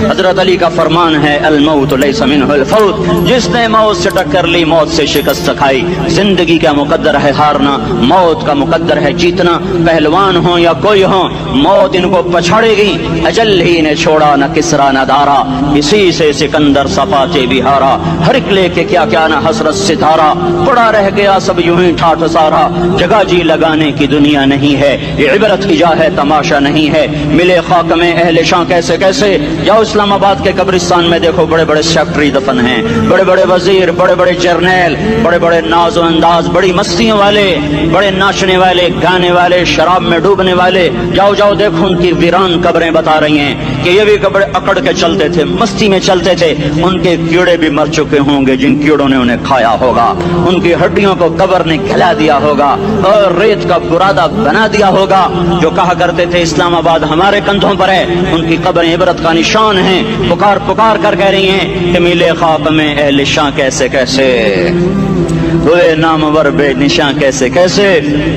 حضرت علی کا فرمان ہے الموت لیس منہ الفوت، جس نے موت سے ٹکر لی موت سے شکست کھائی۔ زندگی کا مقدر ہے ہارنا، موت کا مقدر ہے جیتنا۔ پہلوان ہوں یا کوئی ہوں، موت ان کو پچھاڑے گی۔ اجل ہی نے چھوڑا نہ کسرا نہ دارا، اسی سے سکندر صفاتے بہارا۔ ہرکلے کے کیا کیا نہ حسرت ستارہ، پڑا رہ گیا سب یوں ہی ٹھاٹھ سارا۔ جگہ جی لگانے کی دنیا نہیں ہے، یہ عبرت کی جا ہے تماشا نہیں ہے۔ ملے خاک میں اہل شاں کیسے کیسے، جاؤ اسلام آباد کے قبرستان میں دیکھو، بڑے بڑے سیکٹری دفن ہیں، بڑے بڑے وزیر، بڑے بڑے جرنیل، بڑے بڑے ناز و انداز، بڑی مستیوں والے، بڑے ناچنے والے، گانے والے، شراب میں ڈوبنے والے۔ جاؤ جاؤ دیکھو ان کی ویران قبریں بتا رہی ہیں کہ یہ بھی قبر اکڑ کے چلتے تھے، مستی میں چلتے تھے۔ ان کے کیڑے بھی مر چکے ہوں گے جن کیڑوں نے انہیں کھایا ہوگا، ان کی ہڈیوں کو قبر نے کھلا دیا ہوگا اور ریت کا برادہ بنا دیا ہوگا۔ جو کہا کرتے تھے اسلام آباد ہمارے کندھوں پر ہے، ان کی قبریں عبرت کا نشان ہیں۔ پکار پکار کر کہہ رہی ہیں کہ ملے خاک میں اہل شاں کیسے کیسے، ہوئے نامور بے نشاں کیسے کیسے،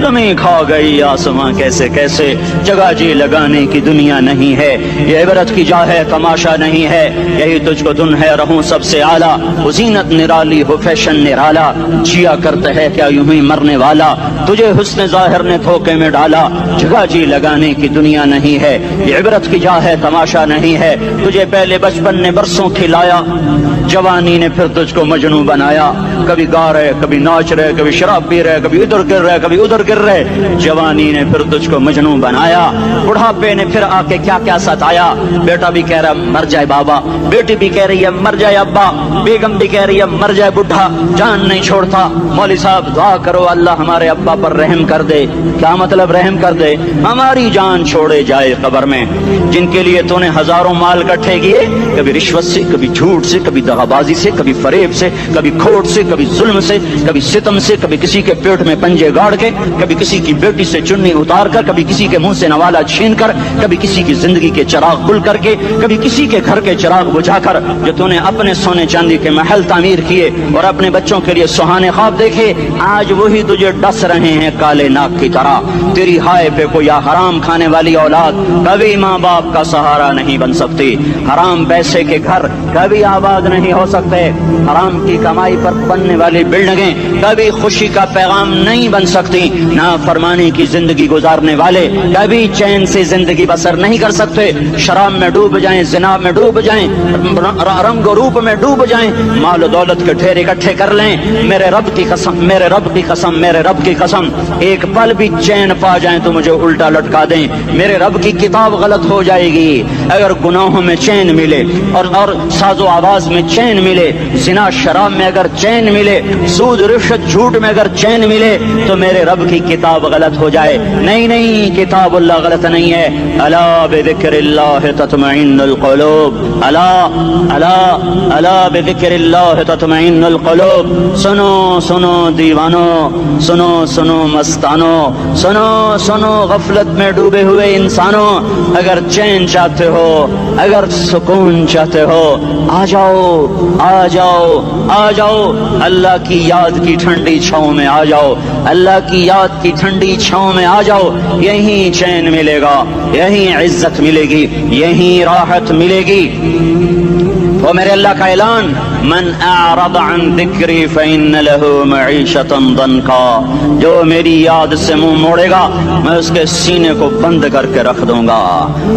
زمین کھا گئی آسماں کیسے کیسے۔ جگہ جی لگانے کی دنیا نہیں ہے، یہ عبرت کی جا ہے تماشا نہیں ہے۔ یہی تجھ کو دن ہے رہوں سب سے اعلیٰ، وہ زینت نرالی ہو فیشن نرالا۔ جیا کرتا ہے کیا یوں ہی مرنے والا، تجھے حسن ظاہر نے دھوکے میں ڈالا۔ جگہ جی لگانے کی دنیا نہیں ہے، یہ عبرت کی جا ہے تماشا نہیں ہے۔ تجھے پہلے بچپن نے برسوں کھلایا، جوانی نے پھر تجھ کو مجنوں بنایا۔ کبھی گا رہے، کبھی ناچ رہے، کبھی شراب پی رہے، کبھی ادھر گر رہے، کبھی ادھر گر رہے۔ جوانی نے پھر تجھ کو مجنوں بنایا، بڑھاپے نے پھر آ کے کیا کیا ستایا۔ بیٹا بھی کہہ رہا مر جائے بابا، بیٹی بھی کہہ رہی ہے مر جائے ابا، بیگم بھی کہہ رہی ہے مر جائے بڈھا، جان نہیں چھوڑتا۔ مولوی صاحب دعا کرو اللہ ہمارے ابا پر رحم کر دے۔ کیا مطلب رحم کر دے؟ ہماری جان چھوڑے جائے قبر میں۔ جن کے لیے تو نے ہزاروں مال اکٹھے کیے، کبھی رشوت سے، کبھی جھوٹ سے، کبھی دغا بازی سے، کبھی فریب سے، کبھی کھوٹ سے، کبھی ظلم سے، کبھی ستم سے، کبھی کسی کے پیٹ میں پنجے گاڑ کے، کبھی کسی کی بیٹی سے چننی اتار کر، کبھی کسی کے منہ سے نوالا چھین کر، کبھی کسی کی زندگی کے چراغ گل کر کے، کبھی کسی کے گھر کے چراغ بجھا کر۔ جو تو نے اپنے سونے چاندی کے محل تعمیر کیے اور اپنے بچوں کے لیے سہانے خواب دیکھے، آج وہی تجھے ڈس رہے ہیں کالے ناک کی طرح۔ تیری ہائے پہ کوئی حرام کھانے والی اولاد کبھی ماں باپ کا سہارا نہیں بن سکتی۔ حرام پیسے کے گھر کبھی آباد نہیں ہو سکتے۔ حرام کی کمائی پر بننے والی بلڈنگیں کبھی خوشی کا پیغام نہیں بن سکتی۔ نافرمانی کی زندگی گزارنے والے کبھی چین سے زندگی بسر نہیں کر سکتے۔ شراب میں ڈوب جائیں، زنا میں ڈوب جائیں، رنگ و روپ میں ڈوب جائیں، مال و دولت کے ڈھیر اکٹھے کر لیں، میرے رب کی قسم، میرے رب کی قسم، میرے رب کی قسم، ایک پل بھی چین پا جائیں تو مجھے الٹا لٹکا دیں۔ میرے رب کی کتاب غلط ہو جائے گی اگر گناہوں میں چین ملے اور ساز و آواز میں چین ملے، زنا شراب میں اگر چین ملے، سود رشوت جھوٹ میں اگر چین ملے تو میرے رب کی کتاب غلط ہو جائے۔ نہیں نہیں، کتاب اللہ غلط نہیں ہے۔ الا بذکر اللہ تطمئن القلوب، الا الا الا بذکر اللہ تطمئن القلوب۔ سنو سنو دیوانو، سنو سنو مستانو، سنو سنو غفلت میں ڈوبے ہوئے انسانوں، اگر چین چاہتے ہو، اگر سکون چاہتے ہو، آ جاؤ آ جاؤ آ جاؤ، اللہ کی یاد کی ٹھنڈی چھاؤں میں آ جاؤ، اللہ کی یاد کی ٹھنڈی چھاؤں میں آ جاؤ۔ یہیں چین ملے گا، یہیں عزت ملے گی، یہیں راحت ملے گی۔ وہ میرے اللہ کا اعلان، من اعرض عن ذکری فإن له معیشۃ ضنکا، جو میری یاد سے منہ موڑے گا میں اس کے سینے کو بند کر کے رکھ دوں گا،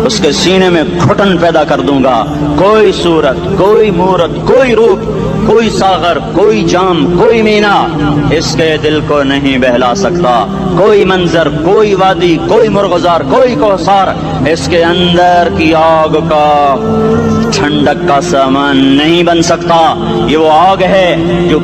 اس کے سینے میں گھٹن پیدا کر دوں گا۔ کوئی صورت، کوئی مورت، کوئی روپ، کوئی ساغر، کوئی جام، کوئی مینا اس کے دل کو نہیں بہلا سکتا۔ کوئی منظر، کوئی وادی، کوئی مرغزار، کوئی کوثر اس کے اندر کی آگ کا ٹھنڈک کا سامان نہیں بن سکتا۔ یہ وہ آگ ہے جو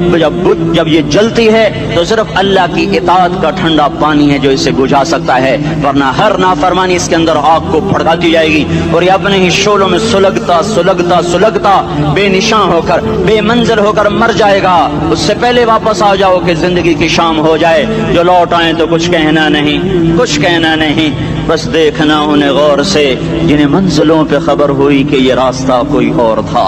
جب یہ جلتی ہے تو صرف اللہ کی اطاعت کا ٹھنڈا پانی ہے جو اسے بجھا سکتا ہے، ورنہ ہر نافرمانی اس کے اندر آگ کو بھڑکاتی جائے گی اور یہ اپنے ہی شعلوں میں سلگتا سلگتا سلگتا بے نشاں ہو کر، بے منزل ہو کر مر جائے گا۔ اس سے پہلے واپس آ جاؤ کہ زندگی کی شام ہو جائے۔ جو لوٹ آئیں تو کچھ کہنا نہیں، کچھ کہنا نہیں، بس دیکھنا انہیں غور سے جنہیں منزلوں پہ خبر ہوئی کہ یہ راستہ کوئی اور تھا۔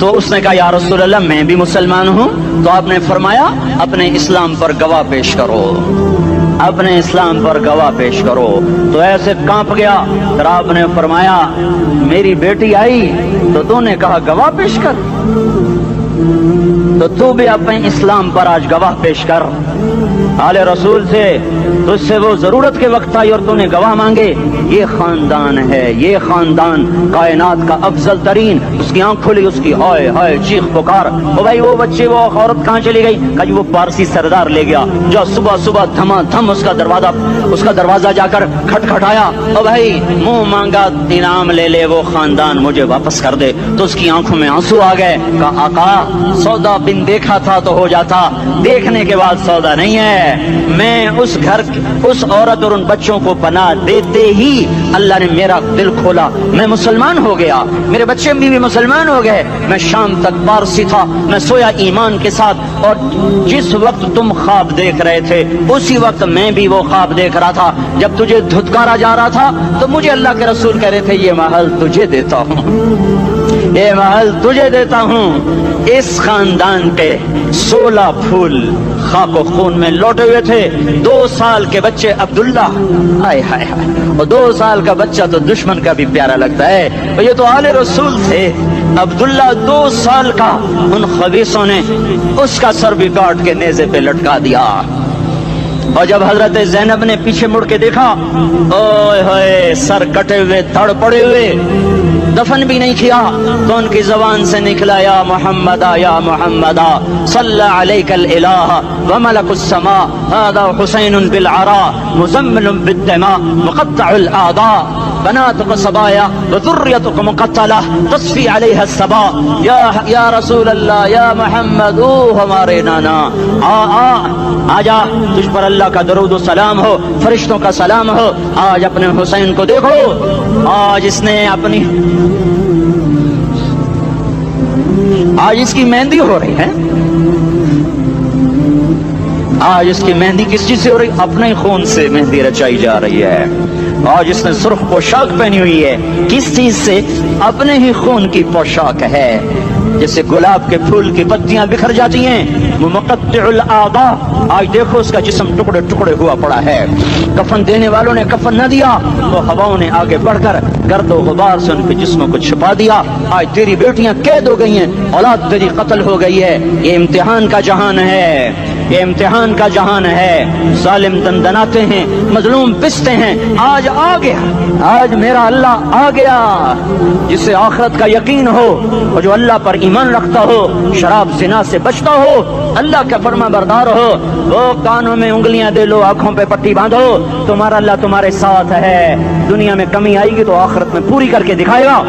تو اس نے کہا یا رسول اللہ میں بھی مسلمان ہوں. تو آپ نے فرمایا اپنے اسلام پر گواہ پیش کرو, اپنے اسلام پر گواہ پیش کرو. تو ایسے کانپ گیا. پھر آپ نے فرمایا میری بیٹی آئی تو تو نے کہا گواہ پیش کر, تو تو بھی اپنے اسلام پر آج گواہ پیش کر. آل رسول سے تجھ سے وہ ضرورت کے وقت آئی اور تو نے گواہ مانگے. یہ خاندان ہے, یہ خاندان کائنات کا افضل ترین. اس کی آنکھ کھلی, اس کی ہائے ہائے چیخ پکار. او بھائی وہ بچے وہ عورت کہاں چلی گئی؟ کہا وہ پارسی سردار لے گیا. جو صبح صبح دھما دھم اس کا دروازہ جا کر کھٹکھٹایا. او بھائی منہ مانگا انعام لے لے, وہ خاندان مجھے واپس کر دے. تو اس کی آنکھوں میں آنسو آ گئے. کہا آقا سودا بن دیکھا تھا تو ہو جاتا, دیکھنے کے بعد سودا نہیں ہے. میں اس گھر اس عورت اور ان بچوں کو پناہ دیتے ہی اللہ نے میرا دل کھولا, میں مسلمان ہو گیا, میرے بچے بھی مسلمان ہو گئے. میں شام تک پارسی تھا, میں سویا ایمان کے ساتھ, اور جس وقت تم خواب دیکھ رہے تھے اسی وقت میں بھی وہ خواب دیکھ رہا تھا. جب تجھے دھتکارا جا رہا تھا تو مجھے اللہ کے رسول کہہ رہے تھے یہ محل تجھے دیتا ہوں, یہ محل تجھے دیتا ہوں. اس خاندان کے 16 پھول خاک و خون میں لوٹے ہوئے تھے. 2 سال کے بچے عبداللہ, ہائے ہائے ہائے, اور 2 سال کا بچہ تو دشمن کا بھی پیارا لگتا ہے. یہ تو آل رسول تھے. عبداللہ 2 سال کا, ان خبیثوں نے اس کا سر بھی کاٹ کے نیزے پہ لٹکا دیا. اور جب حضرت زینب نے پیچھے مڑ کے دیکھا, اوئے ہوئے سر کٹے ہوئے دھڑ پڑے ہوئے, دفن بھی نہیں کیا, تو ان کی زبان سے نکلا یا محمدہ یا محمدہ صلی علیک الالہ وملک السماء هذا حسین بالعراء مزمل بالدماء مقطع الاعضاء بناتك صبايا وذريتك مقتلة تصفي عليها الصبا. یا رسول اللہ یا محمد, او ہمارے نانا, آ جا, تجھ پر اللہ کا درود و سلام ہو, فرشتوں کا سلام ہو. آج اپنے حسین کو دیکھو, آج اس نے اپنی آج اس کی مہندی ہو رہی ہے. آج اس کی مہندی کس چیز سے ہو رہی؟ اپنے خون سے مہندی رچائی جا رہی ہے. آج اس نے سرخ پوشاک پہنی ہوئی ہے, کس چیز سے؟ اپنے ہی خون کی پوشاک ہے. جیسے گلاب کے پھول کی پتیاں بکھر جاتی ہیں, وہ مقطع الاعضاء. آج دیکھو اس کا جسم ٹکڑے ٹکڑے ہوا پڑا ہے. کفن دینے والوں نے کفن نہ دیا تو ہواؤں نے آگے بڑھ کر گرد و غبار سے ان کے جسموں کو چھپا دیا. آج تیری بیٹیاں قید ہو گئی ہیں, اولاد تیری قتل ہو گئی ہے. یہ امتحان کا جہان ہے, یہ امتحان کا جہان ہے. ظالم دندناتے ہیں, مظلوم پستے ہیں. آج آ گیا, آج میرا اللہ آ گیا. جسے آخرت کا یقین ہو اور جو اللہ پر ایمان رکھتا ہو, شراب زنا سے بچتا ہو, اللہ کا فرما بردار ہو, وہ کانوں میں انگلیاں دے لو, آنکھوں پہ پٹی باندھو, تمہارا اللہ تمہارے ساتھ ہے. دنیا میں کمی آئے گی تو آخرت میں پوری کر کے دکھائے گا.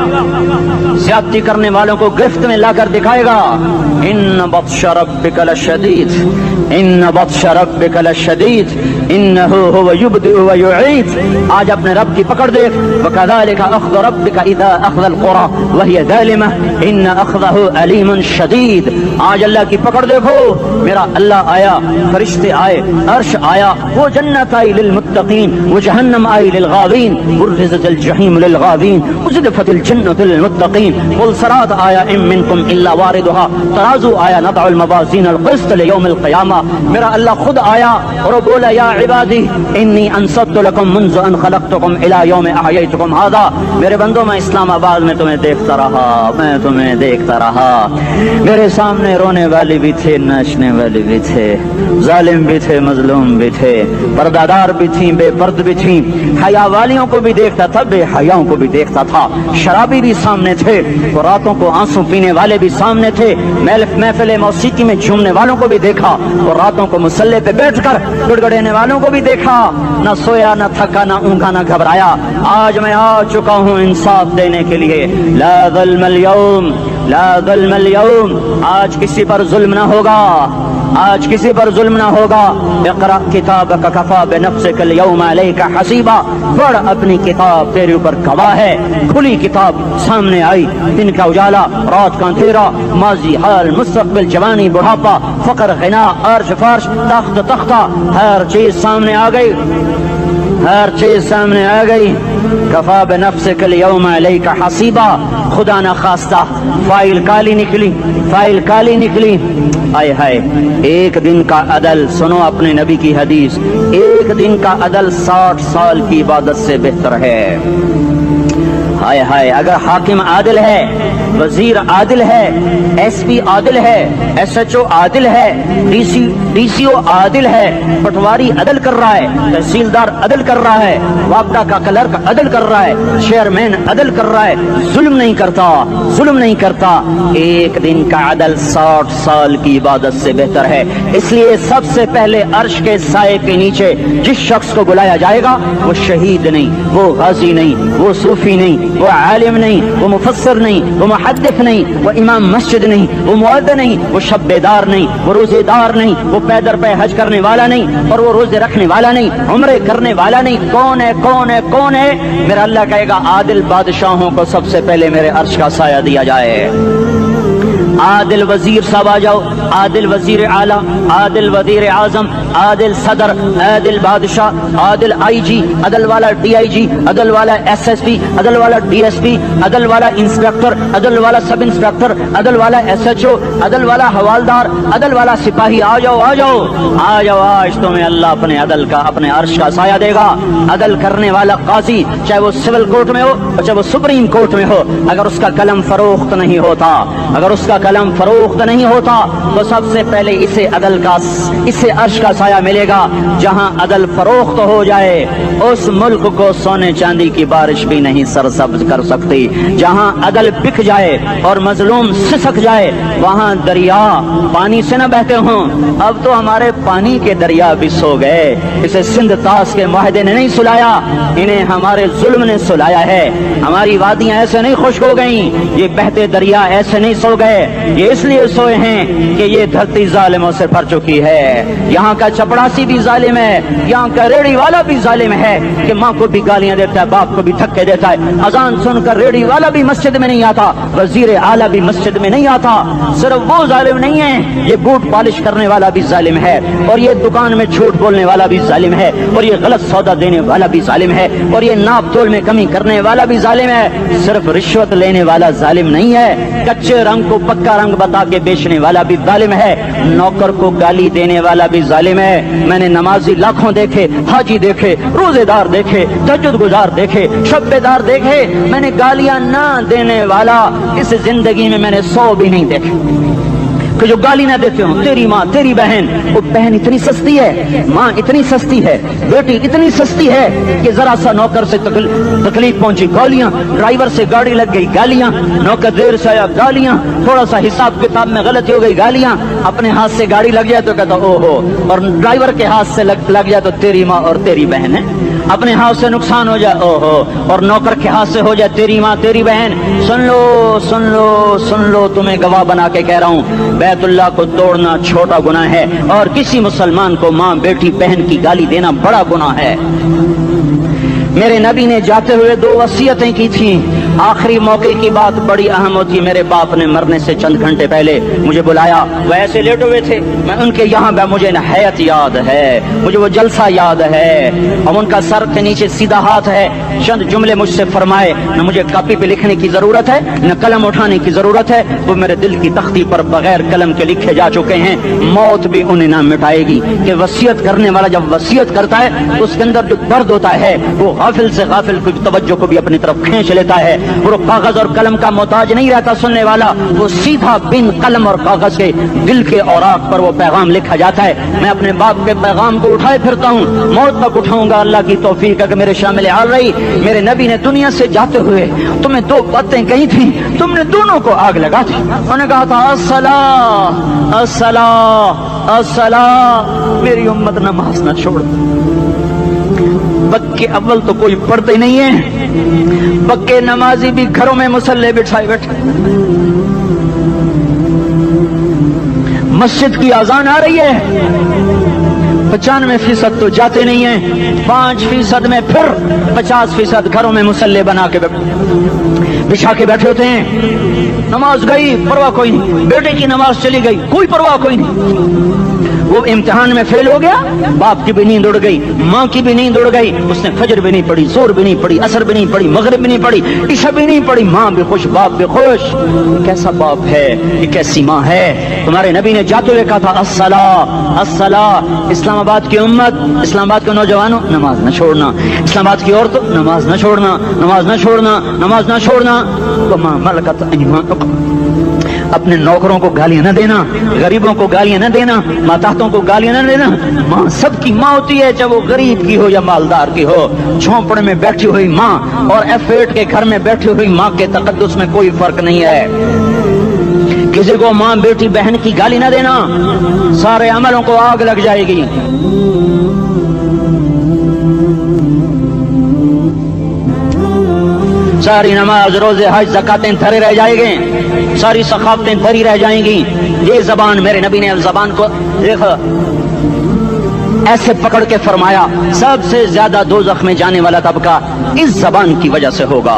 زیادتی کرنے والوں کو گرفت میں لا کر دکھائے گا. ان بطش ربک لشدید, ان بطش ربک لشدید انہ هو یبدئ ویعید. آج اپنے رب کی پکڑ دیکھ. وکذالک اخذ ربک اذا اخذ القرى وهي ظالمہ ان اخذہ علیم شدید. آج اللہ کی پکڑ دیکھو. میرا اللہ آیا, فرشتے آئے, عرش آیا, وہ جنت آئی للمتقین, وہ جہنم آئی للغاوین, برزت الجحیم للغاوین, ازلفت الجنت للمتقین. والصراط آیا ام منکم الا واردها, ترازو آیا نضع الموازین القسط لیوم القیامہ. میرا اللہ خود آیا اور بولا یا عبادی انی انصت لکم منذ ان خلقتکم الى یوم احییتکم هذا. میرے بندوں, میں اسلام آباد میں تمہیں دیکھتا رہا, میں تمہیں دیکھتا رہا. میرے سامنے رونے والے بھی تھے, ناچنے والے بھی تھے, ظالم بھی تھے, مظلوم بھی تھے, پردادار بھی تھیں, بے پرد بھی تھیں. حیا والیوں کو بھی دیکھتا تھا, بے حیاؤں کو بھی دیکھتا تھا. شرابی بھی سامنے تھے, تو راتوں کو آنسو پینے والے بھی سامنے تھے. محفل موسیقی میں جھومنے والوں کو بھی دیکھا, اور راتوں کو مسلح پہ بیٹھ کر گڑگڑانے والوں کو بھی دیکھا. نہ سویا, نہ تھکا, نہ اونگا, نہ گھبرایا. آج میں آ چکا ہوں انصاف دینے کے لیے. لا ظلم اليوم, لا ظلم اليوم. آج کسی پر ظلم نہ ہوگا, آج کسی پر ظلم نہ ہوگا. اقرأ کتابک کفا بنفسک اليوم علیک حسیبا. پڑھ اپنی کتاب, تیرے اوپر گواہ ہے. کھلی کتاب سامنے آئی, دن کا اجالا, رات کا اندھیرا, ماضی, حال, مستقبل, جوانی, بڑھاپا, فقر, غنا, عرش, فرش, تخت, تختہ, ہر چیز سامنے آ گئی. ہر چیز سامنے آ گئی. کفا بنفسک الیوم علیک حسیبا. خدا نہ خواستہ فائل کالی نکلی, فائل کالی نکلی. آئے ہائے, ایک دن کا عدل, سنو اپنے نبی کی حدیث, ایک دن کا عدل 60 سال کی عبادت سے بہتر ہے. ہائے ہائے, اگر حاکم عادل ہے, وزیر عادل ہے, ایس پی عادل ہے, ایس ایچ او عادل ہے, ڈی سی او عادل ہے, پٹواری عدل کر رہا ہے, تحصیلدار عدل کر رہا ہے, وابڈا کا کلرک عدل کر رہا ہے, چیئرمین عدل کر رہا ہے, ظلم نہیں کرتا, ظلم نہیں کرتا, ایک دن کا عدل 60 سال کی عبادت سے بہتر ہے. اس لیے سب سے پہلے عرش کے سائے کے نیچے جس شخص کو بلایا جائے گا وہ شہید نہیں, وہ غازی نہیں, وہ صوفی نہیں, وہ عالم نہیں, وہ مفسر نہیں, وہ محدث نہیں, وہ امام مسجد نہیں, وہ مؤذن نہیں, وہ شب بیدار نہیں, وہ روزے دار نہیں, وہ پیدر پہ حج کرنے والا نہیں, اور وہ روزے رکھنے والا نہیں, عمرے کرنے والا نہیں. کون ہے, کون ہے, کون ہے؟ میرا اللہ کہے گا عادل بادشاہوں کو سب سے پہلے میرے عرش کا سایہ دیا جائے. عادل وزیر صاحب آ جاؤ, عادل وزیر اعلیٰ, عادل وزیر اعظم, عادل صدر, عادل بادشاہ, عادل آئی جی, عدل والا ڈی آئی جی, عدل والا ایس ایس پی, عدل والا ڈی ایس پی, عدل والا انسپیکٹر, عدل والا سب انسپیکٹر, عدل والا ایس ایچ او, عدل والا حوالدار, عدل والا سپاہی. آ جاؤ, آ جاؤ, آ جاؤ, آج تمہیں اللہ اپنے عدل کا, اپنے عرش کا سایہ دے گا. عدل کرنے والا قاضی, چاہے وہ سول کورٹ میں ہو, چاہے وہ سپریم کورٹ میں ہو, اگر اس کا قلم فروخت نہیں ہوتا, اگر اس کا قلم فروخت نہیں ہوتا تو سب سے پہلے اسے عدل کا, اسے عرش کا سایہ ملے گا. جہاں عدل فروخت ہو جائے اس ملک کو سونے چاندی کی بارش بھی نہیں سرسبز کر سکتی. جہاں عدل بک جائے اور مظلوم سسک جائے وہاں دریا پانی سے نہ بہتے ہوں. اب تو ہمارے پانی کے دریا بھی سو گئے. اسے سندھ طاس کے معاہدے نے نہیں سلایا, انہیں ہمارے ظلم نے سلایا ہے. ہماری وادیاں ایسے نہیں خشک ہو گئیں, یہ بہتے دریا ایسے نہیں سو گئے. یہ اس لیے سوئے ہیں کہ یہ دھرتی ظالموں سے بھر چکی ہے. یہاں کا چپڑاسی بھی ظالم ہے, یہاں کا ریڑھی والا بھی ظالم ہے کہ ماں کو بھی گالیاں دیتا ہے, باپ کو بھی دھکے دیتا ہے. اذان سن کر ریڑھی والا بھی مسجد میں نہیں آتا, وزیر اعلیٰ بھی مسجد میں نہیں آتا. صرف وہ ظالم نہیں ہے, یہ بوٹ پالش کرنے والا بھی ظالم ہے, اور یہ دکان میں جھوٹ بولنے والا بھی ظالم ہے, اور یہ غلط سودا دینے والا بھی ظالم ہے, اور یہ ناپ تول میں کمی کرنے والا بھی ظالم ہے. صرف رشوت لینے والا ظالم نہیں ہے, کچے رنگ کو پکا رنگ بتا کے بیچنے والا بھی ظالم ہے, نوکر کو گالی دینے والا بھی ظالم ہے. میں نے نمازی لاکھوں دیکھے, حاجی دیکھے, روزے دار دیکھے, تہجد گزار دیکھے, شب بیدار دیکھے, میں نے گالیاں نہ دینے والا اس زندگی میں میں نے 100 بھی نہیں دیکھے کہ جو گالی نہ دیتے ہوں. تیری ماں, تیری بہن, وہ بہن اتنی سستی ہے, ماں اتنی سستی ہے, بیٹی اتنی سستی ہے کہ ذرا سا نوکر سے تکلیف پہنچی گالیاں, ڈرائیور سے گاڑی لگ گئی گالیاں, نوکر دیر سے آیا گالیاں, تھوڑا سا حساب کتاب میں غلطی ہو گئی گالیاں, اپنے ہاتھ سے گاڑی لگ جائے تو کہتا او ہو, اور ڈرائیور کے ہاتھ سے لگ جائے تو تیری ماں اور تیری بہن ہے. اپنے ہاتھ سے نقصان ہو جائے او ہو, اور نوکر کے ہاتھ سے ہو جائے تیری ماں تیری بہن. سن لو, سن لو, سن لو, تمہیں گواہ بنا کے کہہ رہا ہوں, بیت اللہ کو توڑنا چھوٹا گناہ ہے, اور کسی مسلمان کو ماں, بیٹی, بہن کی گالی دینا بڑا گناہ ہے. میرے نبی نے جاتے ہوئے 2 وصیتیں کی تھیں. آخری موقع کی بات بڑی اہم ہوتی. میرے باپ نے مرنے سے چند گھنٹے پہلے مجھے بلایا, وہ ایسے لیٹے ہوئے تھے, میں ان کے یہاں مجھے حیات یاد ہے, مجھے وہ جلسہ یاد ہے, اور ان کا سر کے نیچے سیدھا ہاتھ ہے. چند جملے مجھ سے فرمائے, نہ مجھے کاپی پہ لکھنے کی ضرورت ہے نہ قلم اٹھانے کی ضرورت ہے, وہ میرے دل کی تختی پر بغیر قلم کے لکھے جا چکے ہیں. موت بھی انہیں نہ مٹائے گی کہ وصیت کرنے والا جب وصیت کرتا ہے تو اس کے اندر جو درد ہوتا ہے وہ غافل سے غافل کی توجہ کو بھی اپنی طرف کھینچ لیتا ہے. وہ کاغذ اور قلم کا محتاج نہیں رہتا سننے والا, وہ سیدھا بن قلم اور کاغذ کے دل کے اوراق پر وہ پیغام لکھا جاتا ہے. میں اپنے باپ کے پیغام کو اٹھائے پھرتا ہوں, موت تک اٹھاؤں گا, اللہ کی توفیق ہے کہ میرے شامل حال رہی. میرے نبی نے دنیا سے جاتے ہوئے تمہیں 2 باتیں کہی تھی, تم نے دونوں کو آگ لگا دی. انہوں نے کہا تھا الصلاۃ الصلاۃ الصلاۃ, میری امت نماز نہ چھوڑ. پکے اول تو کوئی پڑھتے نہیں ہے, پکے نمازی بھی گھروں میں مصلے بٹھائے بیٹھے. مسجد کی اذان آ رہی ہے, 95% تو جاتے نہیں ہیں، 5% میں پھر 50% گھروں میں مسلح بنا کے بچھا کے بیٹھے ہوتے ہیں۔ نماز گئی پرواہ کوئی نہیں، بیٹے کی نماز چلی گئی کوئی پرواہ کوئی نہیں، وہ امتحان میں فیل ہو گیا، باپ کی بھی نیند اڑ گئی، ماں کی بھی نیند اڑ گئی، اس نے فجر بھی نہیں پڑھی، زور بھی نہیں پڑھی، عصر بھی نہیں پڑھی، مغرب بھی نہیں پڑھی، عشاء بھی نہیں پڑھی، ماں بھی خوش باپ بھی خوش۔ یہ کیسا باپ ہے، یہ کیسی ماں ہے؟ تمہارے نبی نے جاتے ہوئے کہا تھا الصلاۃ الصلاۃ۔ اسلام آباد کی امت، اسلام آباد کے نوجوانوں، نماز نہ چھوڑنا، اسلام آباد کی عورتوں، نماز نہ چھوڑنا، نماز نہ چھوڑنا، نماز نہ چھوڑنا۔ وما ملکت ایمانکم، اپنے نوکروں کو گالیاں نہ دینا، غریبوں کو گالیاں نہ دینا، ماتحتوں کو گالیاں نہ دینا۔ ماں سب کی ماں ہوتی ہے، چاہے وہ غریب کی ہو یا مالدار کی ہو۔ جھونپڑے میں بیٹھی ہوئی ماں اور F8 کے گھر میں بیٹھی ہوئی ماں کے تقدس میں کوئی فرق نہیں ہے۔ کسی کو ماں بیٹی بہن کی گالی نہ دینا، سارے عملوں کو آگ لگ جائے گی۔ ساری نماز روزے حج زکاتیں دھرے رہ جائیں گے، ساری ثقافتیں دھری رہ جائیں گی۔ یہ زبان، میرے نبی نے زبان کو دیکھا ایسے پکڑ کے فرمایا سب سے زیادہ دوزخ میں جانے والا طبقہ اس زبان کی وجہ سے ہوگا۔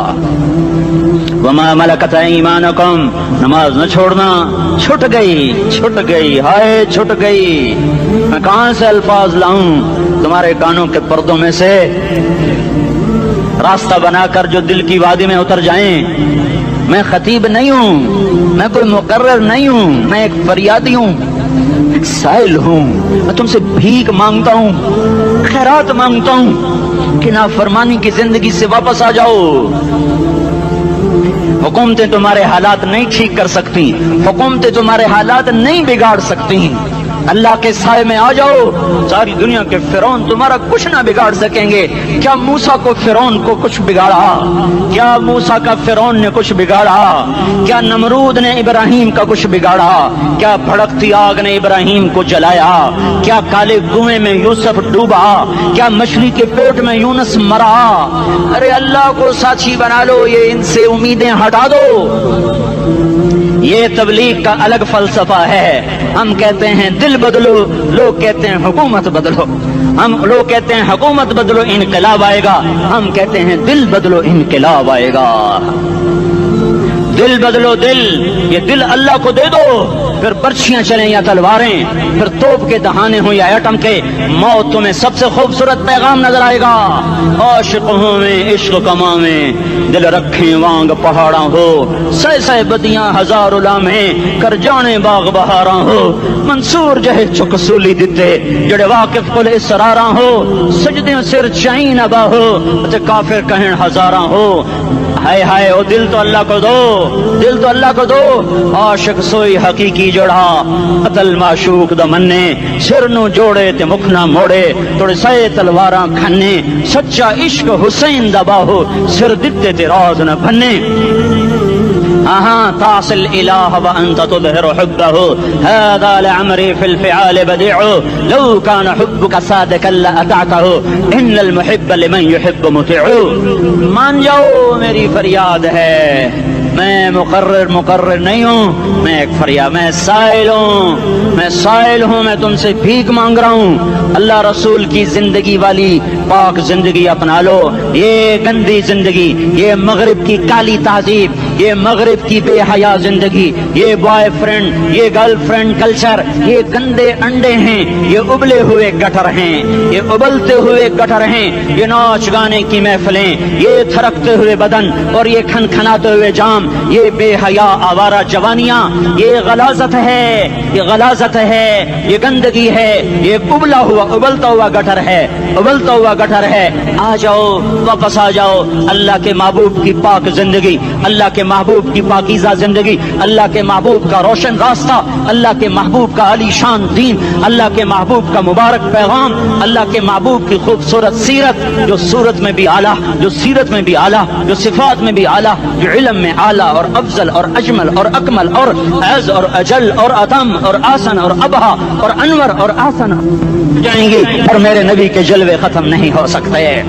وما ملکت ایمانکم، نماز نہ چھوڑنا۔ چھٹ گئی ہائے چھٹ گئی، میں کہاں سے الفاظ لاؤں تمہارے کانوں کے پردوں میں سے، راستہ بنا کر جو دل کی وادی میں اتر جائیں۔ میں خطیب نہیں ہوں، میں کوئی مقرر نہیں ہوں، میں ایک فریادی ہوں، ایک سائل ہوں۔ میں تم سے بھیک مانگتا ہوں، خیرات مانگتا ہوں کہ نافرمانی کی زندگی سے واپس آ جاؤ۔ حکومتیں تمہارے حالات نہیں ٹھیک کر سکتی، حکومتیں تمہارے حالات نہیں بگاڑ سکتی۔ اللہ کے سائے میں آ جاؤ، ساری دنیا کے فرعون تمہارا کچھ نہ بگاڑ سکیں گے۔ کیا موسیٰ کو فرعون کو کچھ بگاڑا؟ کیا موسیٰ کا فرعون نے کچھ بگاڑا؟ کیا نمرود نے ابراہیم کا کچھ بگاڑا؟ کیا بھڑکتی آگ نے ابراہیم کو جلایا؟ کیا کالے کنویں میں یوسف ڈوبا؟ کیا مچھلی کے پیٹ میں یونس مرا؟ ارے اللہ کو ساتھی بنا لو، یہ ان سے امیدیں ہٹا دو۔ یہ تبلیغ کا الگ فلسفہ ہے۔ ہم کہتے ہیں دل بدلو، لوگ کہتے ہیں حکومت بدلو۔ لوگ کہتے ہیں حکومت بدلو انقلاب آئے گا، ہم کہتے ہیں دل بدلو انقلاب آئے گا۔ دل بدلو، دل، یہ دل اللہ کو دے دو، پھر برچیاں چلیں یا تلواریں، پھر توپ کے دہانے ہوں یا ایٹم کے، موت تمہیں سب سے خوبصورت پیغام نظر آئے گا۔ عاشق ہوں میں عشق کماں میں، دل رکھیں وانگ پہاڑاں ہو، سہ سہ بدیاں ہزار لامیں، کر جانے باغ بہاراں ہو، منصور جہے چک سولی دتے، جڑے واقف کل اسراراں ہو، سجدیں سر چائیں نبا ہو، تے کافر کہیں ہزاراں ہو۔ ہائے ہائے، او دل تو اللہ کو دو، دل تو اللہ کو دو۔ عاشق سوئی حقیقی جڑا، قتل معشوق دا مننے، سر نو جوڑے تے مکھ نہ موڑے، توڑے سائے تلواراں کھنے، سچا عشق حسین دا باہو، سر دتے تے راز نہ بھنے۔ تعصي الإله وأنت تظهر حبه، هذا لعمري في الفعال بديع، لو كان حبك صادقا لأطعته، إن المحب لمن يحب مطيع۔ مان جاؤ میری فریاد ہے، میں مقرر نہیں ہوں، میں ایک فریاد، میں سائل ہوں، میں تم سے بھیک مانگ رہا ہوں۔ اللہ رسول کی زندگی والی پاک زندگی اپنا لو۔ یہ گندی زندگی، یہ مغرب کی کالی تہذیب، یہ مغرب کی بے حیا زندگی، یہ بوائے فرینڈ، یہ گرل فرینڈ کلچر، یہ گندے انڈے ہیں، یہ ابلے ہوئے گٹر ہیں، یہ ابلتے ہوئے گٹر ہیں، یہ ناچ گانے کی محفلیں، یہ تھرکتے ہوئے بدن اور یہ کھنکھناتے ہوئے جام، یہ بے حیا آوارہ جوانیاں، یہ غلاظت ہے، یہ غلاظت ہے، یہ گندگی ہے، یہ ابلتا ہوا گٹر ہے، ابلتا ہوا گٹر ہے۔ آ جاؤ، واپس آ جاؤ، اللہ کے محبوب کی پاک زندگی، اللہ کے محبوب کی پاکیزہ زندگی، اللہ کے محبوب کا روشن راستہ، اللہ کے محبوب کا علی شان دین، اللہ کے محبوب کا مبارک پیغام، اللہ کے محبوب کی خوبصورت سیرت، جو صورت میں بھی اعلیٰ، جو سیرت میں بھی اعلیٰ، جو صفات میں بھی اعلیٰ، جو علم میں اعلیٰ اور افضل اور اجمل اور اکمل اور اعز اور اجل اور اتم اور آسن اور ابہا اور انور اور آسن جائیں گی، اور میرے نبی کے جلوے ختم نہیں ہو سکتے۔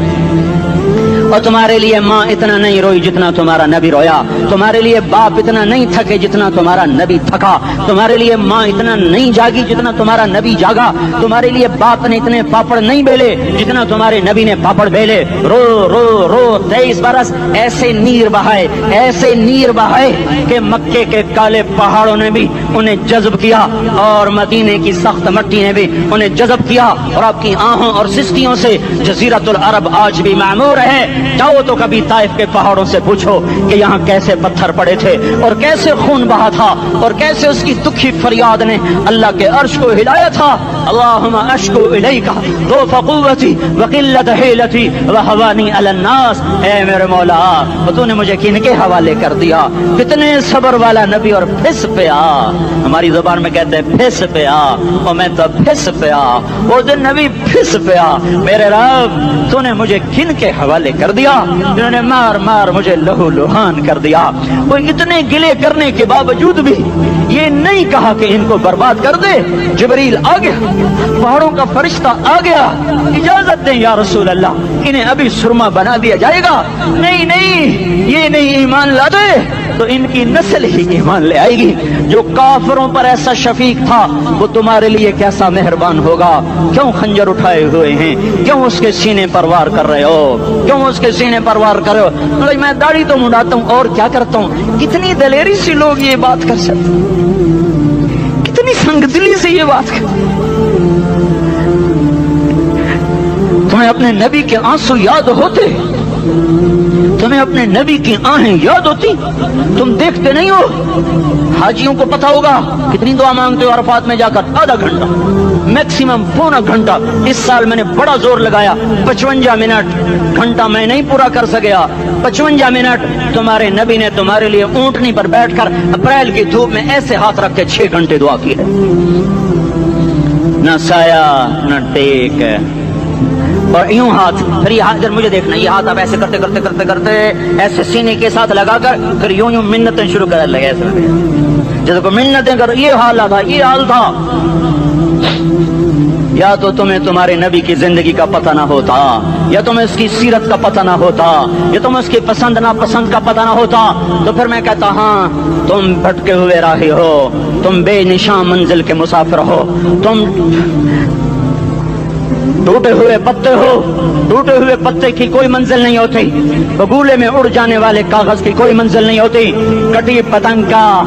اور تمہارے لیے ماں اتنا نہیں روئی جتنا تمہارا نبی رویا, تمہارے لیے باپ اتنا نہیں تھکے جتنا تمہارا نبی تھکا, تمہارے لیے ماں اتنا نہیں جاگی جتنا تمہارا نبی جاگا, تمہارے لیے باپ نے اتنے پاپڑ نہیں بیلے جتنا تمہارے نبی نے پاپڑ بیلے. رو رو رو 23 برس ایسے نیر بہائے, ایسے نیر بہائے کہ مکے کے کالے پہاڑوں نے بھی انہیں جذب کیا اور مدینے کی سخت مٹی نے بھی انہیں جذب کیا, اور آپ کی آہوں اور سستیوں سے جزیرۃ العرب آج بھی معمور ہے. جاؤ تو کبھی طائف کے پہاڑوں سے پوچھو کہ یہاں کیسے پتھر پڑے تھے اور کیسے خون بہا تھا اور کیسے اس کی دکھی فریاد نے اللہ کے عرش کو ہلایا تھا. اللہم اشکو الیک ضعف قوتی وقلت حیلتی وہوانی علی الناس. اے میرے مولا, تو نے مجھے کن کے حوالے کر دیا, کتنے صبر والا نبی, اور پھس پیا. ہماری زبان میں کہتے ہیں پھس پیا, اور میں تو پھس پیا, وہ دن نبی پھس پیا. میرے رب تو نے مجھے کن کے حوالے کر دیا جنہوں نے مار مار مجھے لہو لہان کر دیا. وہ اتنے گلے کرنے کے باوجود بھی یہ نہیں کہا کہ ان کو برباد کر دے. جبریل آ گیا, پہاڑوں کا فرشتہ آ گیا, اجازت دیں یا رسول اللہ, انہیں ابھی سرما بنا دیا جائے گا. نہیں نہیں, یہ نہیں ایمان لا دے تو ان کی نسل ہی ایمان لے آئے گی. جو کافروں پر ایسا شفیق تھا وہ تمہارے لیے کیسا مہربان ہوگا. کیوں خنجر اٹھائے ہوئے ہیں, کیوں اس کے سینے پر وار کر رہے ہو, کیوں اس کے سینے پر وار کر رہے ہو. میں داڑھی تو منڈاتا ہوں اور کیا کرتا ہوں. کتنی دلیری سے لوگ یہ بات کر سکتے, کتنی سنگ دلی سے یہ بات کر. تمہیں اپنے نبی کے آنسو یاد ہوتے, تمہیں اپنے نبی کی آہیں یاد ہوتی, تم دیکھتے نہیں ہو. حاجیوں کو پتا ہوگا کتنی دعا مانگتے ہو عرفات میں جا کر, آدھا گھنٹہ میکسیمم پونا گھنٹہ. اس سال میں نے بڑا زور لگایا, 55 منٹ, گھنٹہ میں نہیں پورا کر سکیا. 55 منٹ تمہارے نبی نے تمہارے لیے اونٹنی پر بیٹھ کر اپریل کی دھوپ میں ایسے ہاتھ رکھ کے 6 گھنٹے دعا کی ہے. نہ سایہ نہ ٹیک, اور یوں ہاتھ, پھر یہ ہاتھ مجھے دیکھنا, یہ ہاتھ آپ ایسے کرتے کرتے کرتے کرتے ایسے سینے کے ساتھ لگا کر پھر یوں یوں منتیں شروع کر لگے, ایسے جیسے کو منتیں کر. یہ حال تھا, یہ حال تھا. یا تو تمہیں تمہارے نبی کی زندگی کا پتہ نہ ہوتا, یا تمہیں اس کی سیرت کا پتہ نہ ہوتا, یا تمہیں اس کی پسند ناپسند کا پتہ نہ ہوتا. تو پھر میں کہتا ہاں تم بھٹکے ہوئے راہی ہو, تم بے نشان منزل کے مسافر ہو, تم ٹوٹے ہوئے پتے ہو. ٹوٹے ہوئے پتے کی کوئی منزل نہیں ہوتی, بگولے میں اڑ جانے والے کاغذ کی کوئی منزل نہیں ہوتی, کٹی پتنگ کا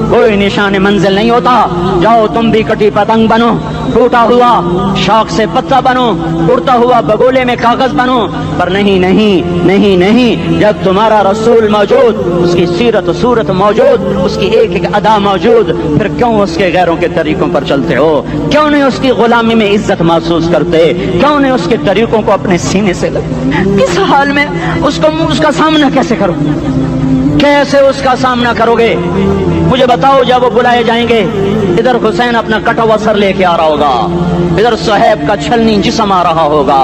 کوئی نشان منزل نہیں ہوتا. جاؤ تم بھی کٹی پتنگ بنو, ٹوٹا ہوا شاخ سے پتا بنو, اڑتا ہوا بگولے میں کاغذ بنو. پر نہیں نہیں نہیں نہیں, جب تمہارا رسول موجود, اس کی سیرت صورت موجود, اس کی ایک ایک ادا موجود, پھر کیوں اس کے غیروں کے طریقوں پر چلتے ہو؟ کیوں نہیں اس کی غلامی میں عزت محسوس کرتے؟ کیوں نہیں اس کے طریقوں کو اپنے سینے سے کس حال میں اس کا سامنا کیسے کرو, کیسے اس کا سامنا کرو گے؟ مجھے بتاؤ. جب وہ بلائے جائیں گے, ادھر حسین اپنا کٹا ہوا سر لے کے آ رہا ہوگا, ادھر صہیب کا چھلنی جسم آ رہا ہوگا,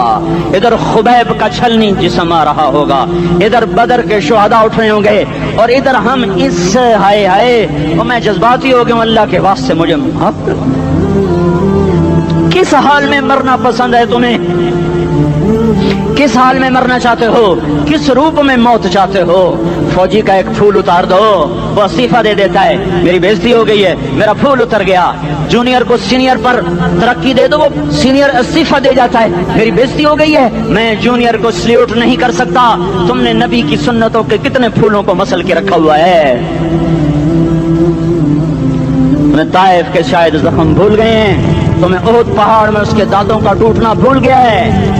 ادھر خبیب کا چھلنی جسم آ رہا ہوگا, ادھر بدر کے شہداء اٹھ رہے ہوں گے, اور ادھر ہم اس ہائے ہائے, اور میں جذباتی ہو گیا ہوں, اللہ کے واسطے مجھے معاف کر. کس حال میں مرنا پسند ہے تمہیں؟ کس حال میں مرنا چاہتے ہو؟ کس روپ میں موت چاہتے ہو؟ فوجی کا ایک پھول اتار دو, وہ استعفیٰ دے دیتا ہے, میری بےزتی ہو گئی ہے, میرا پھول اتر گیا. جونیئر کو سینئر پر ترقی دے دو, وہ سینئر استعفیٰ دے جاتا ہے, میری بےزتی ہو گئی ہے, میں جونیئر کو سلیوٹ نہیں کر سکتا. تم نے نبی کی سنتوں کے کتنے پھولوں کو مسل کے رکھا ہوا ہے. تمہیں طائف کے شاید زخم بھول گئے ہیں, تمہیں احد پہاڑ میں اس کے دانتوں کا ٹوٹنا بھول گیا ہے.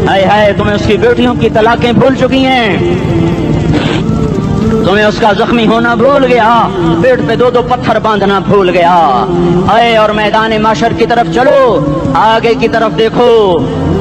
ہائے ہائے, تمہیں اس کی بیٹیوں کی طلاقیں بھول چکی ہیں, تمہیں اس کا زخمی ہونا بھول گیا, پیٹ پہ 2 پتھر باندھنا بھول گیا. آئے اور میدان معاشر کی طرف چلو, آگے کی طرف دیکھو.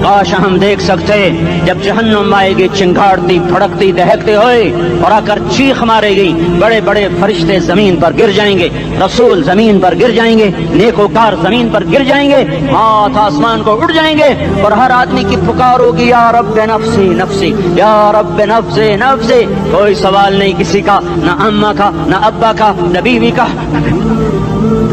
کاش ہم دیکھ سکتے جب جہنم آئے گی چنگاڑتی پھڑکتی دہکتے ہوئے اور آ کر چیخ مارے گی, بڑے بڑے فرشتے زمین پر گر جائیں گے, رسول زمین پر گر جائیں گے, نیکوکار زمین پر گر جائیں گے, ہاتھ آسمان کو اڑ جائیں گے, اور ہر آدمی کی پکار ہوگی یا رب نفسی نفسی, یا رب نفسی نفسی. کوئی سوال نہیں کسی کا, نہ اماں کا, نہ ابا کا, نہ بیوی کا.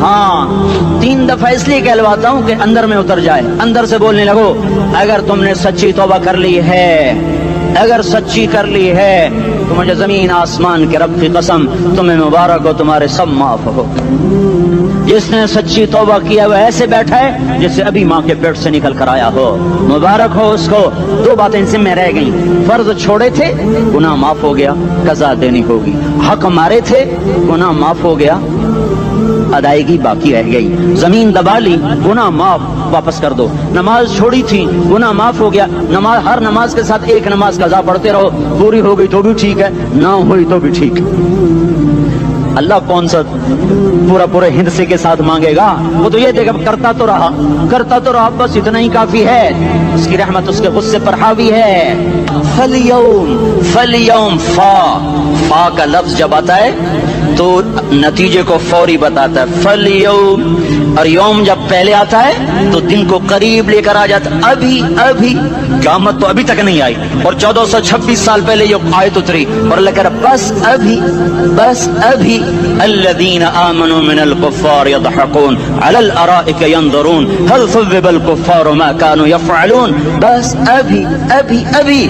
ہاں 3 دفعہ اس لیے کہلواتا ہوں کہ اندر میں اتر جائے. اندر سے بولنے لگو اگر تم نے سچی توبہ کر لی ہے، اگر سچی کر لی ہے تو مجھے زمین آسمان کے رب کی قسم تمہیں مبارک ہو، تمہارے سب معاف ہو. جس نے سچی توبہ کیا وہ ایسے بیٹھا ہے جسے ابھی ماں کے پیٹ سے نکل کر آیا ہو، مبارک ہو اس کو. 2 باتیں ذمہ میں رہ گئیں. فرض چھوڑے تھے، گناہ معاف ہو گیا، قضا دینی ہوگی. حق مارے تھے، گناہ معاف ہو گیا، ادائیگی باقی رہ گئی. زمین دبا لی، گناہ معاف، واپس کر دو. نماز چھوڑی تھی، گناہ معاف ہو گیا. نماز ہر نماز کے ساتھ ایک نماز قضا پڑھتے رہو، پوری ہو گئی تو بھی ٹھیک ہے، نہ ہوئی تو بھی ٹھیک. اللہ کون سا پورے ہندسے کے ساتھ مانگے گا؟ وہ تو یہ دیکھا کرتا تو رہا، بس اتنا ہی کافی ہے. اس کی رحمت اس کے غصے پر حاوی ہے. فَالْيَوْمِ فا کا لفظ جب آتا ہے تو نتیجے کو فوری بتاتا ہے. فَالْيَوْمِ، اور یوم جب پہلے آتا ہے تو دن کو قریب لے کر آ جاتا. ابھی قیامت تو ابھی تک نہیں آئی، اور 1426 سال پہلے یہ آیت اتری، اور اللہ کہہ رہا بس ابھی الذین آمنوا من الکفار یضحکون علی الارائک ینظرون هل ثوب الکفار ما كانوا يفعلون. بس ابھی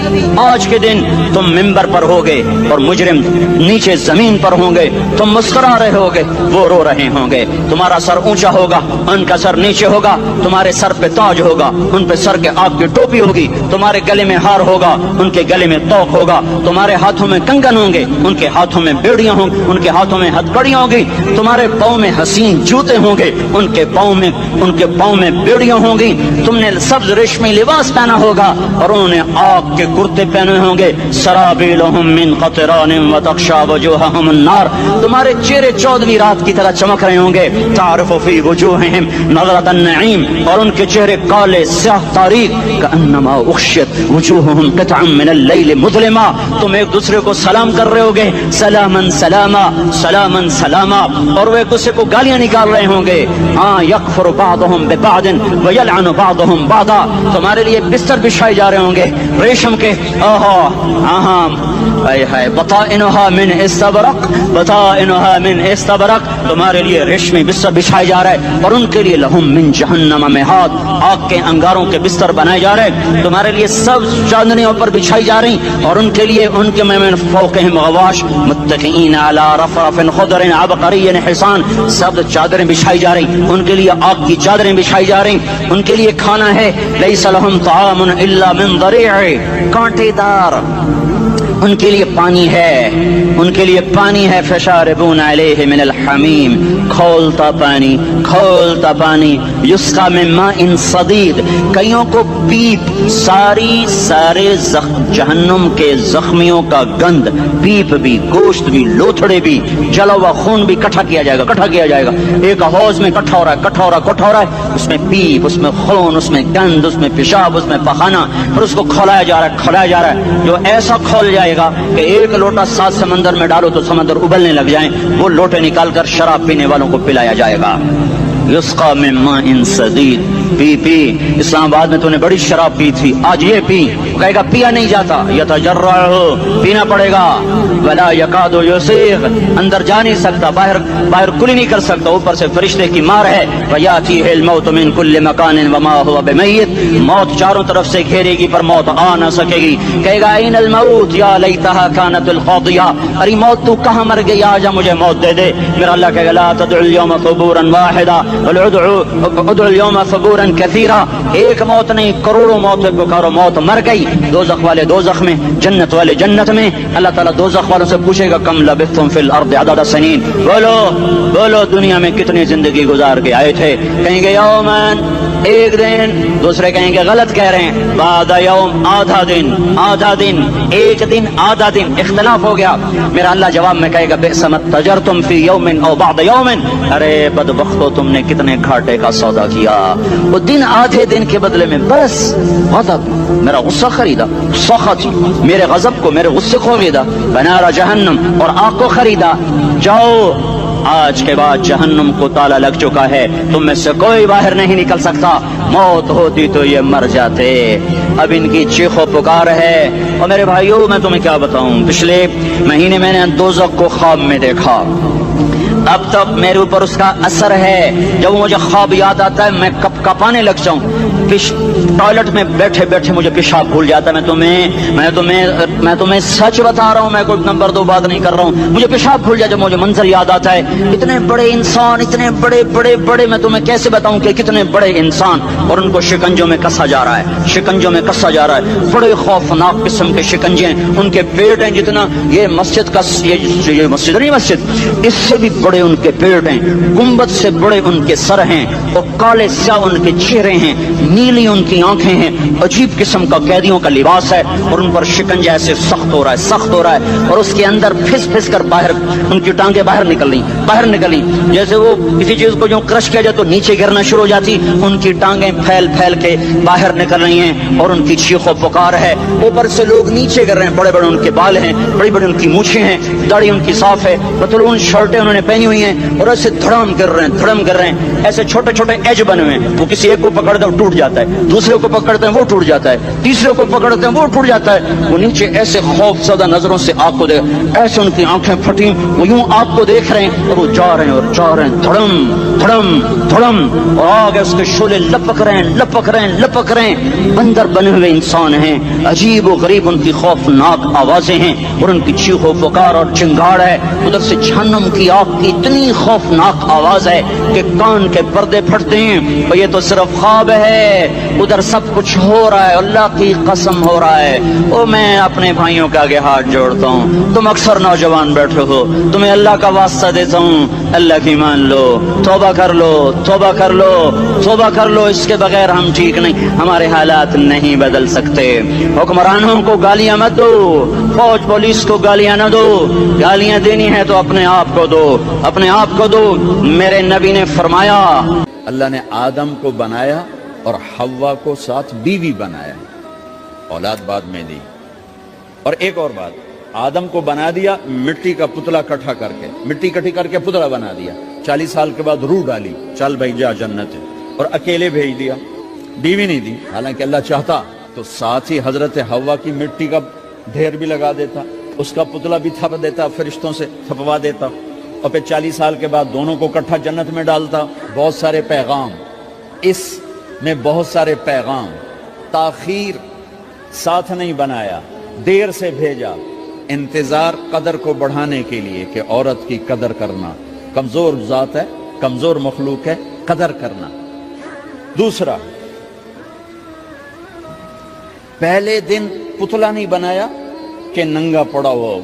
آج کے دن تم منبر پر ہوگے اور مجرم نیچے زمین پر ہوں گے. تم مسکرا رہے ہوگے، وہ رو رہے ہوں گے. تمہارا سر اونچا ہوگا، ان کا سر نیچے ہوگا. تمہارے سر پہ تاج ہوگا، ان پہ سر کے آپ کی ٹوپی ہوگی. تمہارے گلے میں ہار ہوگا، ان کے گلے میں توق ہوگا. تمہارے ہاتھوں میں کنگن ہوں گے، ان کے ہاتھوں میں بیڑیاں ہوں گی، ان کے ہاتھوں میں ہتھکڑیاں ہوں گی. تمہارے پاؤں میں حسین جوتے ہوں گے، ان کے پاؤں میں بیڑیاں ہوں گی. تم نے سبز ریشمی لباس پہنا ہوگا اور انہوں نے آگ کے کرتے پہنے ہوں گے. سرابیلہم من قطران وتغشی وجوہہم النار. تمہارے چہرے 14ویں رات کی طرح چمک رہے ہوں گے. تعرف فی وجوہہم نظرۃ النعیم، اور ان کے چہرے کالے سیاہ تاریک. کأنما اغشیت وجوہہم قطعا من اللیل مظلما. تم ایک دوسرے کو سلام کر رہے ہوگے، سلاما سلاما سلاما سلاما، اور وہ ایک دوسرے کو گالیاں نکال رہے ہوں گے. ہاں یکفر بعضهم ببعض ویلعن بعضهم بعضا. تمہارے لیے بستر بچھائے جا رہے ہوں گے ریشم کے. بطائنها من استبرق، بطائنها من استبرق. تمہارے لیے ریشمی بستر بچھائے جا رہے ہیں، اور ان کے لیے لہم من جہنم مہاد، آگ کے انگاروں کے بستر بنائے جا رہے ہیں. تمہارے لیے سب چاندنیوں پر بچھائی جا رہی، اور ان کے لیے ان کے من فوقہم غواش متکئین علی رفرف خضر عبقری حصان. سب چادریں بچھائی جا رہی، ان کے لیے آگ کی چادریں بچھائی جا رہی. ان کے لیے کھانا ہے لیس لہم طعام الا من ضریع، کانٹے دار. ان کے لیے پانی ہے، ان کے لیے پانی ہے. فشاربون علیہ من الحمیم، کھولتا پانی. یسقا من ماء صدید، کئیوں کو پیپ، سارے جہنم کے زخمیوں کا گند، پیپ بھی، گوشت بھی، لوتھڑے بھی، جلا ہوا خون بھی کٹھا کیا جائے گا. ایک حوض میں کٹھا ہو رہا ہے، اس میں پیپ، اس میں خون، اس میں گند، اس میں پیشاب، اس میں پخانہ، اور اس کو کھولایا جا رہا ہے. جو ایسا کھول جائے گا کہ ایک لوٹا 7 سمندر میں ڈالو تو سمندر ابلنے لگ جائیں، وہ لوٹے نکال کر شراب پینے والوں کو پلایا جائے گا. یسقا من ماء صدید، پی. اسلام آباد میں تو نے بڑی شراب پی تھی، آج یہ پی. کہے گا پیا نہیں جاتا، یتجرعہ، پینا پڑے گا. ولا یکاد یسیغ، اندر جا نہیں سکتا، باہر کلی نہیں کر سکتا، اوپر سے فرشتے کی مار ہے. ویاتیہ الموت من کل مکان وما هو بمیت، موت چاروں طرف سے گھیرے گی پر موت آ نہ سکے گی. کہے گا این الموت یا لیتہا کانت القاضیہ، ارے موت تو کہاں مر گئی، آجا مجھے موت دے دے. میرا اللہ کہے گا لا تدعوا اليوم ثبورا واحدا بل ادعوا اليوم ثبورا كثيرا. ایک موت نہیں، کروڑوں موت پکارو. موت مر گئی، دوزخ والے دوزخ میں، جنت والے جنت میں. اللہ تعالیٰ دوزخ والوں سے پوچھے گا کم لبثتم فی الارض عدد سنین، بولو دنیا میں کتنی زندگی گزار کے آئے تھے. کہیں گے یومن، ایک دن. دوسرے کہیں گے غلط کہہ رہے ہیں، بعد یوم، آدھا دن، ایک دن، آدھا دن. اختلاف ہو گیا. میرا اللہ جواب میں کہے گا بئس ما تجرتم فی یوم او بعد یوم، ارے بدبختو تم نے کتنے گھاٹے کا سودا کیا. وہ دن آدھے دن کے بدلے میں بس غضب، میرا غصہ خریدا، سخط میرے غضب کو، میرے غصے کو خریدا. بنار جہنم، اور آگ کو خریدا. جاؤ، آج کے بعد جہنم کو تالا لگ چکا ہے، تم میں سے کوئی باہر نہیں نکل سکتا. موت ہوتی تو یہ مر جاتے. اب ان کی چیخ و پکار ہے. اور میرے بھائیوں میں تمہیں کیا بتاؤں، پچھلے مہینے میں نے دوزخ کو خواب میں دیکھا. اب تو میرے اوپر اس کا اثر ہے. جب مجھے خواب یاد آتا ہے میں کپ کپانے لگ جاؤں. ٹوائلٹ میں بیٹھے بیٹھے مجھے پیشاب بھول جاتا ہے. میں تمہیں سچ بتا رہا ہوں, میں کوئی نمبر 2 بات نہیں کر رہا ہوں. مجھے پیشاب بھول جاتا ہے, مجھے منظر یاد آتا ہے. اتنے بڑے انسان, اتنے بڑے بڑے بڑے, میں تمہیں کیسے بتاؤں کہ کتنے بڑے انسان, اور ان کو شکنجوں میں کسا جا رہا ہے, شکنجوں میں کسا جا رہا ہے. بڑے خوفناک قسم کے شکنجے ہیں. ان کے پیٹ ہیں جتنا یہ مسجد کا, یہ مسجد نہیں مسجد, اس سے بھی بڑے ان کے پیٹ ہیں. گنبد سے بڑے ان کے سر ہیں, اور کالے سیاہ ان کے چہرے ہیں, نیلی ان کی آنکھیں ہیں. عجیب قسم کا قیدیوں کا لباس ہے, اور ان پر شکنجہ ایسے سخت ہو رہا ہے, سخت ہو رہا ہے. اور اس کے اندر پھس پھس کر باہر ان کی ٹانگیں باہر نکلی, جیسے وہ کسی چیز کو جو کرش کیا جائے تو نیچے گرنا شروع ہو جاتی. ان کی ٹانگیں پھیل پھیل کے باہر نکل رہی ہیں, اور ان کی چیخ و پکار ہے. اوپر سے لوگ نیچے گر رہے ہیں. بڑے بڑے ان کے بال ہیں, بڑی بڑی ان کی مونچھیں ہیں, داڑھی ان کی صاف ہے, پتلون شرٹیں انہوں نے پہنی ہوئی ہیں, اور ایسے دھڑام کر رہے ہیں. ایسے چھوٹے چھوٹے ایج بنے ہوئے ہیں. وہ کسی ایک کو پکڑتے ہیں وہ ٹوٹ جاتا ہے, دوسرے کو پکڑتے ہیں وہ ٹوٹ جاتا ہے, تیسرے کو پکڑتے ہیں وہ ٹوٹ جاتا ہے. وہ نیچے ایسے خوف زدہ نظروں سے آپ کو دیکھ, ایسے ان کی آنکھیں پھٹی, وہ یوں آپ کو دیکھ رہے ہیں, اور وہ جا رہے ہیں, دھڑم دھڑم دھڑم, اور آگے اس کے شعلے لپک رہے ہیں. بندر بنے ہوئے انسان ہیں, عجیب و غریب ان کی خوفناک آوازیں ہیں, اور ان کی چیخ و پکار اور چنگاڑ ہے. ادھر سے جہنم کی آگ کی اتنی خوفناک آواز ہے کہ کان کے پردے پھٹتے ہیں. اور یہ تو صرف خواب ہے, ادھر سب کچھ ہو رہا ہے, اللہ کی قسم ہو رہا ہے. او میں اپنے بھائیوں کے آگے ہاتھ جوڑتا ہوں, تم اکثر نوجوان بیٹھے ہو, تمہیں اللہ کا واسطہ دیتا ہوں, اللہ کی مان لو, توبہ کر لو, توبہ کر لو, توبہ کر لو. اس کے بغیر ہم ٹھیک نہیں, ہمارے حالات نہیں بدل سکتے. حکمرانوں کو گالیاں مت دو, فوج پولیس کو گالیاں نہ دو. گالیاں دینی ہے تو اپنے آپ کو دو, اپنے آپ کو دو. میرے نبی نے فرمایا, اللہ نے آدم کو بنایا اور حوا کو ساتھ بیوی بنایا, اولاد بعد میں دی. اور ایک اور بات, آدم کو بنا دیا مٹی کا پتلا کٹھا کر کے, مٹی کٹھی کر کے پتلا بنا دیا. 40 سال کے بعد روح ڈالی, چل بھائی جا جنت ہے, اور اکیلے بھیج دیا, بیوی نہیں دی. حالانکہ اللہ چاہتا تو ساتھ ہی حضرت حوا کی مٹی کا ڈھیر بھی لگا دیتا, اس کا پتلا بھی تھپ دیتا, فرشتوں سے تھپوا دیتا, اور پھر 40 سال کے بعد دونوں کو کٹھا جنت میں ڈالتا. بہت سارے پیغام, اس میں بہت سارے پیغام. تاخیر ساتھ نہیں بنایا, دیر سے بھیجا. انتظار قدر کو بڑھانے کے لیے کہ عورت کی قدر کرنا, کمزور ذات ہے, کمزور مخلوق ہے, قدر کرنا. دوسرا, پہلے دن پتلا نہیں بنایا کہ ننگا پڑا ہو.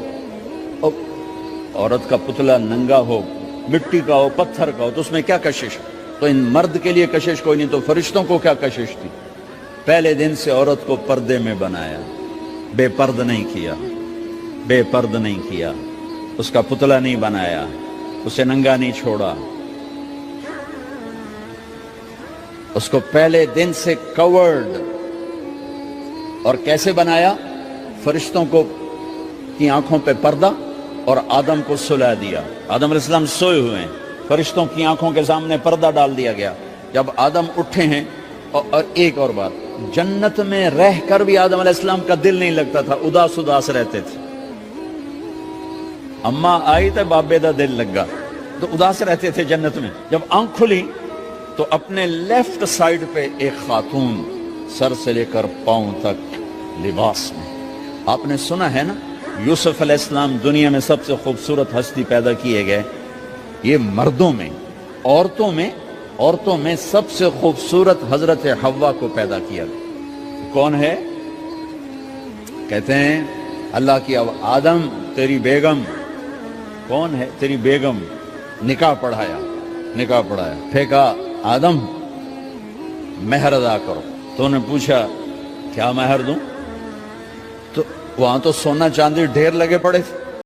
عورت کا پتلا ننگا ہو, مٹی کا ہو, پتھر کا ہو, تو اس میں کیا کشش؟ تو ان مرد کے لیے کشش کوئی نہیں, تو فرشتوں کو کیا کشش تھی؟ پہلے دن سے عورت کو پردے میں بنایا, بے پرد نہیں کیا, بے پرد نہیں کیا. اس کا پتلا نہیں بنایا, اسے ننگا نہیں چھوڑا, اس کو پہلے دن سے کورڈ. اور کیسے بنایا؟ فرشتوں کو کی آنکھوں پہ پردہ, اور آدم کو سلا دیا. آدم علیہ السلام سوئے ہوئے ہیں, فرشتوں کی آنکھوں کے سامنے پردہ ڈال دیا گیا. جب آدم اٹھے ہیں, اور ایک اور بات, جنت میں رہ کر بھی آدم علیہ السلام کا دل نہیں لگتا تھا, اداس اداس رہتے تھے. اماں آئی تو بابے دا دل لگا, تو اداس رہتے تھے جنت میں. جب آنکھ کھلی تو اپنے لیفٹ سائیڈ پہ ایک خاتون, سر سے لے کر پاؤں تک لباس میں. آپ نے سنا ہے نا, یوسف علیہ السلام دنیا میں سب سے خوبصورت ہستی پیدا کیے گئے. یہ مردوں میں, عورتوں میں سب سے خوبصورت حضرت حوا کو پیدا کیا. کون ہے؟ کہتے ہیں اللہ کی آدم تیری بیگم. کون ہے تیری بیگم؟ نکاح پڑھایا, پھینکا, آدم مہر ادا کرو. تو انہوں نے پوچھا کیا مہر دوں؟ تو وہاں تو سونا چاندی ڈھیر لگے پڑے تھے.